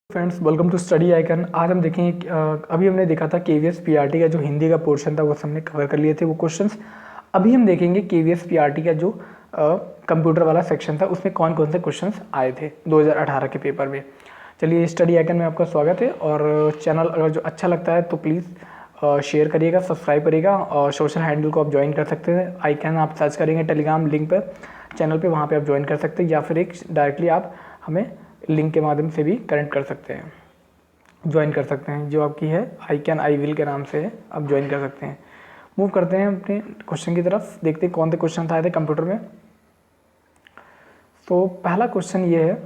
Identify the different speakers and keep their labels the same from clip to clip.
Speaker 1: Friends, welcome to study icon. आज हम देखेंगे अभी हमने देखा था केवीएस पीआरटी का जो हिंदी का पोर्शन था वो हमने कवर कर लिए थे वो क्वेश्चंस। अभी हम देखेंगे केवीएस पीआरटी का जो कंप्यूटर वाला सेक्शन था उसमें कौन कौन से क्वेश्चंस आए थे 2018 के पेपर में। चलिए, स्टडी आइकन में आपका स्वागत है और चैनल अगर जो अच्छा लगता है तो प्लीज़ शेयर करिएगा, सब्सक्राइब करिएगा और सोशल हैंडल को आप ज्वाइन कर सकते हैं। आइकन आप सर्च करेंगे टेलीग्राम लिंक पर चैनल पे, वहाँ पे आप ज्वाइन कर सकते हैं या फिर एक डायरेक्टली आप हमें लिंक के माध्यम से भी कनेक्ट कर सकते हैं, ज्वाइन कर सकते हैं। जो आपकी है आई कैन आई विल के नाम से है, आप ज्वाइन कर सकते हैं। मूव करते हैं अपने क्वेश्चन की तरफ, देखते हैं कौन से क्वेश्चन आए थे कंप्यूटर में। तो पहला क्वेश्चन ये है,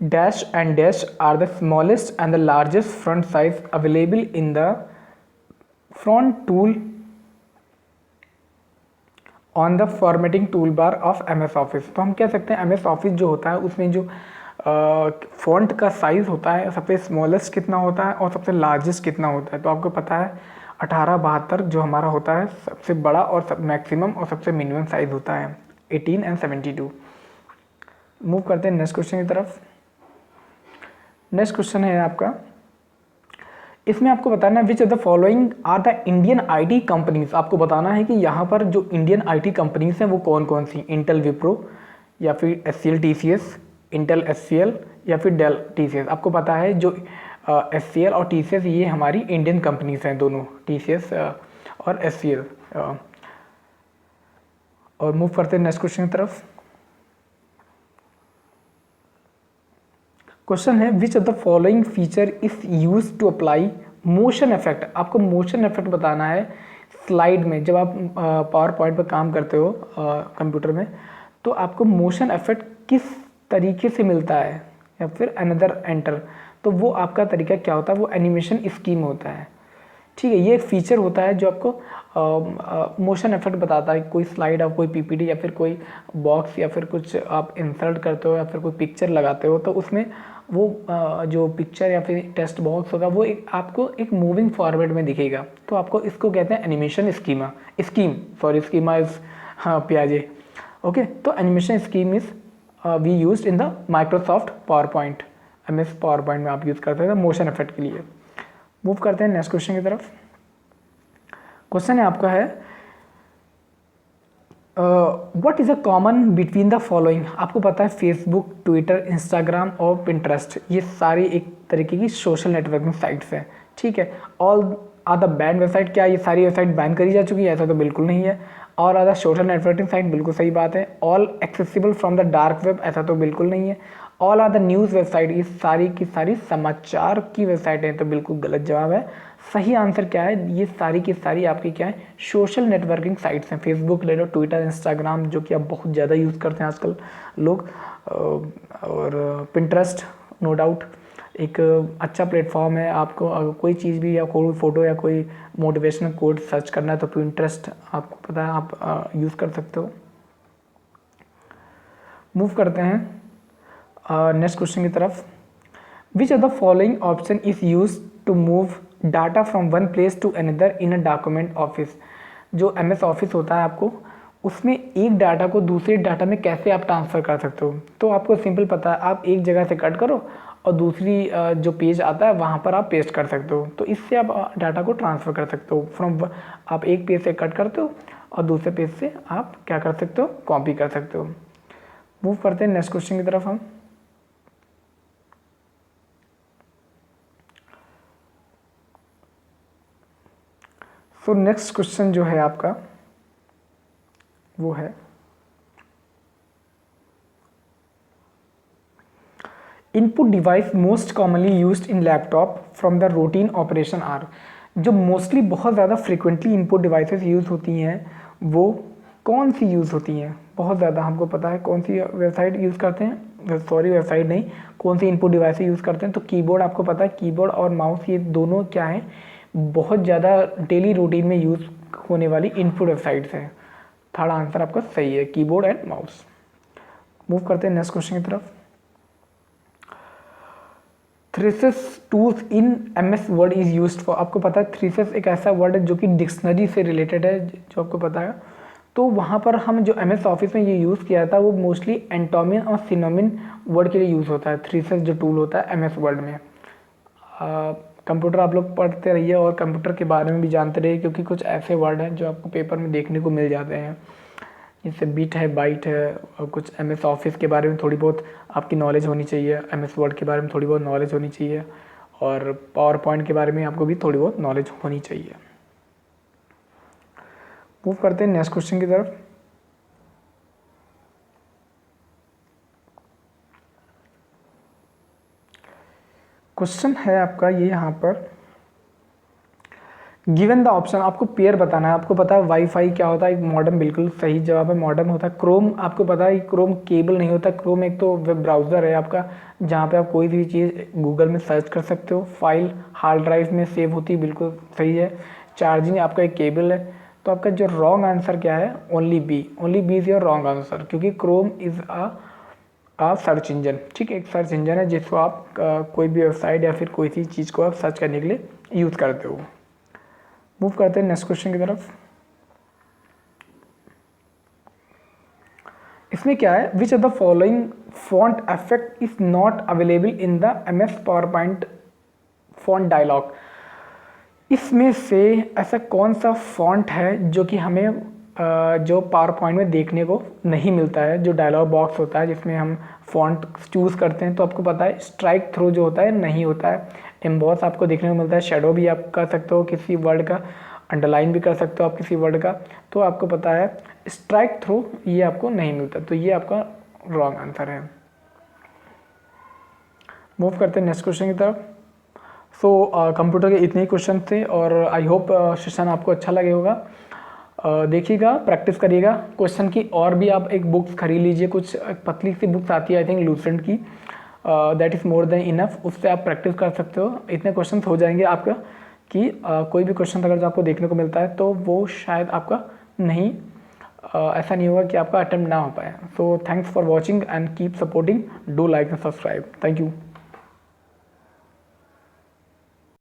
Speaker 1: dash and dash are the smallest and the largest front size available in the front tool on the formatting tool bar of M S office. तो हम कह सकते हैं एम एस ऑफिस जो होता है उसमें जो फॉन्ट का साइज़ होता है सबसे स्मॉलेस्ट कितना होता है और सबसे लार्जेस्ट कितना होता है। तो आपको पता है 1872 जो हमारा होता है सबसे बड़ा और सब मैक्सिमम और सबसे मिनिमम साइज़ होता है 18 एंड 72। मूव करते हैं नेक्स्ट क्वेश्चन की तरफ। नेक्स्ट क्वेश्चन है आपका, इसमें आपको बताना है which of the following are the Indian IT companies. आपको बताना है कि यहाँ पर जो इंडियन आईटी कंपनीज हैं वो कौन कौन सी, इंटेल विप्रो या फिर एचसीएल टीसीएस, इंटेल एचसीएल या फिर डेल टीसीएस। आपको पता है जो एचसीएल और टीसीएस ये हमारी इंडियन कंपनीज हैं दोनों, टीसीएस और एचसीएल। और मूव करते हैं नेक्स्ट क्वेश्चन की तरफ। क्वेश्चन है which of the following feature is use to apply motion effect. आपको मोशन इफेक्ट बताना है स्लाइड में। जब आप पावर पॉइंट पर काम करते हो कंप्यूटर में, तो आपको मोशन इफेक्ट किस तरीके से मिलता है या फिर अनदर एंटर, तो वो आपका तरीका क्या होता है, वो एनिमेशन स्कीम होता है। ठीक है, ये एक फीचर होता है जो आपको मोशन इफेक्ट बताता है। कोई स्लाइड आप कोई पीपीटी या फिर कोई बॉक्स या फिर कुछ आप इंसर्ट करते हो या फिर कोई पिक्चर लगाते हो, तो उसमें वो जो पिक्चर या फिर टेक्स्ट बॉक्स होगा वो आपको एक मूविंग फॉर्मेट में दिखेगा। तो आपको इसको कहते हैं एनिमेशन स्कीमा इज पियाजे। ओके, तो animation scheme is we used in the Microsoft PowerPoint, MS PowerPoint में आप यूज़ करते हैं मोशन इफेक्ट के लिए। मूव करते हैं नेक्स्ट क्वेश्चन की तरफ। क्वेश्चन है आपका है what is a common between the following. आपको पता है फेसबुक, ट्विटर, इंस्टाग्राम और पिंटरेस्ट ये सारी एक तरीके की सोशल नेटवर्किंग साइट्स हैं। ठीक है, all are the ban website. क्या ये सारी वेबसाइट बैन करी जा चुकी है? ऐसा तो बिल्कुल नहीं है। और are the social networking site, बिल्कुल सही बात है। All accessible from the dark web, ऐसा तो बिल्कुल नहीं है। All are the news website, ये सारी की सारी समाचार की वेबसाइट है, तो बिल्कुल गलत जवाब है। सही आंसर क्या है, ये सारी की सारी आपकी क्या है, सोशल नेटवर्किंग साइट्स हैं। फेसबुक ले लो, ट्विटर, इंस्टाग्राम जो कि आप बहुत ज़्यादा यूज़ करते हैं आजकल लोग, और पिंटरेस्ट नो डाउट एक अच्छा प्लेटफॉर्म है। आपको अगर कोई चीज़ भी या कोई फ़ोटो या कोई मोटिवेशनल कोड सर्च करना है तो पिंटरेस्ट आपको पता है आप यूज़ कर सकते हो। मूव करते हैं नेक्स्ट क्वेश्चन की तरफ। Which of the following option is use to move data from one place to another in a document office. जो MS ऑफिस होता है आपको, उसमें एक डाटा को दूसरे डाटा में कैसे आप ट्रांसफ़र कर सकते हो। तो आपको सिंपल पता है, आप एक जगह से कट करो और दूसरी जो पेज आता है वहाँ पर आप पेस्ट कर सकते हो। तो इससे आप डाटा को ट्रांसफ़र कर सकते हो फ्रॉम, आप एक पेज से कट करते हो और दूसरे पेज से आप क्या कर सकते हो, कॉपी कर सकते हो। मूव करते हैं नेक्स्ट क्वेश्चन की तरफ हम। सो नेक्स्ट क्वेश्चन जो है आपका वो है, input device most commonly used in laptop from the routine operation are. जो मोस्टली बहुत ज़्यादा फ्रिक्वेंटली इनपुट डिवाइसेस यूज़ होती हैं वो कौन सी यूज़ होती हैं बहुत ज़्यादा, हमको पता है कौन सी वेबसाइट यूज़ करते हैं, सॉरी वेबसाइट नहीं, कौन सी इनपुट डिवाइसेस यूज़ करते हैं। तो कीबोर्ड, आपको पता है कीबोर्ड और माउस ये दोनों क्या हैं, बहुत ज़्यादा डेली रूटीन में यूज़ होने वाली इनपुट वेबसाइट्स हैं। थर्ड आंसर आपका सही है, कीबोर्ड एंड माउस। मूव करते हैं नेक्स्ट क्वेश्चन की तरफ। Thesaurus tools in MS word is used for. आपको पता है थ्रेसेस एक ऐसा वर्ड है जो कि डिक्शनरी से रिलेटेड है, जो आपको पता है। तो वहाँ पर हम जो MS ऑफिस में ये यूज़ किया था वो मोस्टली एंटोमिन और सिनोमिन वर्ड के लिए यूज़ होता है। 3 जो टूल होता है MS वर्ड में। कंप्यूटर आप लोग पढ़ते रहिए और कंप्यूटर के बारे में भी जानते रहिए, क्योंकि कुछ ऐसे वर्ड हैं जो आपको पेपर में देखने को मिल जाते हैं, जैसे बिट है, बाइट है, और कुछ MS ऑफिस के बारे में थोड़ी बहुत आपकी नॉलेज होनी चाहिए, MS वर्ड के बारे में थोड़ी बहुत नॉलेज होनी चाहिए, और पावर पॉइंट के बारे में आपको भी थोड़ी बहुत नॉलेज होनी चाहिए। मूव करते हैं नेक्स्ट क्वेश्चन की तरफ। क्वेश्चन है आपका ये यहाँ पर, गिवन द ऑप्शन, आपको पेयर बताना है। आपको पता है वाईफाई क्या होता है, एक मॉडेम, बिल्कुल सही जवाब है, मॉडेम होता है। क्रोम आपको पता है क्रोम केबल नहीं होता, क्रोम एक तो वेब ब्राउज़र है आपका, जहाँ पे आप कोई भी चीज़ गूगल में सर्च कर सकते हो, फाइल हार्ड ड्राइव में सेव होती है, बिल्कुल सही है। चार्जिंग आपका एक केबल है। तो आपका जो रॉन्ग आंसर क्या है, only b is your wrong answer, क्योंकि Chrome is a search engine. ठीक है, एक सर्च इंजन है जिसको आप कोई भी वेबसाइट या फिर कोई सी चीज़ को आप सर्च करने के लिए यूज़ करते हो। मूव करते हैं नेक्स्ट क्वेश्चन की तरफ। इसमें क्या है, which of the following font effect is not available in the MS PowerPoint font dialog. इसमें से ऐसा कौन सा फॉन्ट है जो कि हमें जो पावर पॉइंट में देखने को नहीं मिलता है, जो डायलॉग बॉक्स होता है जिसमें हम फॉन्ट चूज़ करते हैं। तो आपको पता है स्ट्राइक थ्रू जो होता है नहीं होता है, एम्बॉस आपको देखने को मिलता है, शेडो भी आप कर सकते हो किसी वर्ड का, अंडरलाइन भी कर सकते हो आप किसी वर्ड का। तो आपको पता है स्ट्राइक थ्रू ये आपको नहीं मिलता, तो ये आपका रॉन्ग आंसर है। मूव करते हैं नेक्स्ट क्वेश्चन की तरफ। सो कंप्यूटर के इतने ही क्वेश्चन थे और आई होप सेशन आपको अच्छा लगे होगा। देखिएगा, प्रैक्टिस करिएगा क्वेश्चन की, और भी आप एक बुक्स खरीद लीजिए, कुछ पतली सी बुक्स आती है आई थिंक लूसेंट की, that is more than enough, उससे आप प्रैक्टिस कर सकते हो। इतने क्वेश्चन हो जाएंगे आपका कि कोई भी क्वेश्चन अगर जो आपको देखने को मिलता है तो वो शायद आपका नहीं ऐसा नहीं होगा कि आपका अटेम्प्ट ना हो पाए। So thanks for watching and keep supporting, do like and subscribe. Thank you.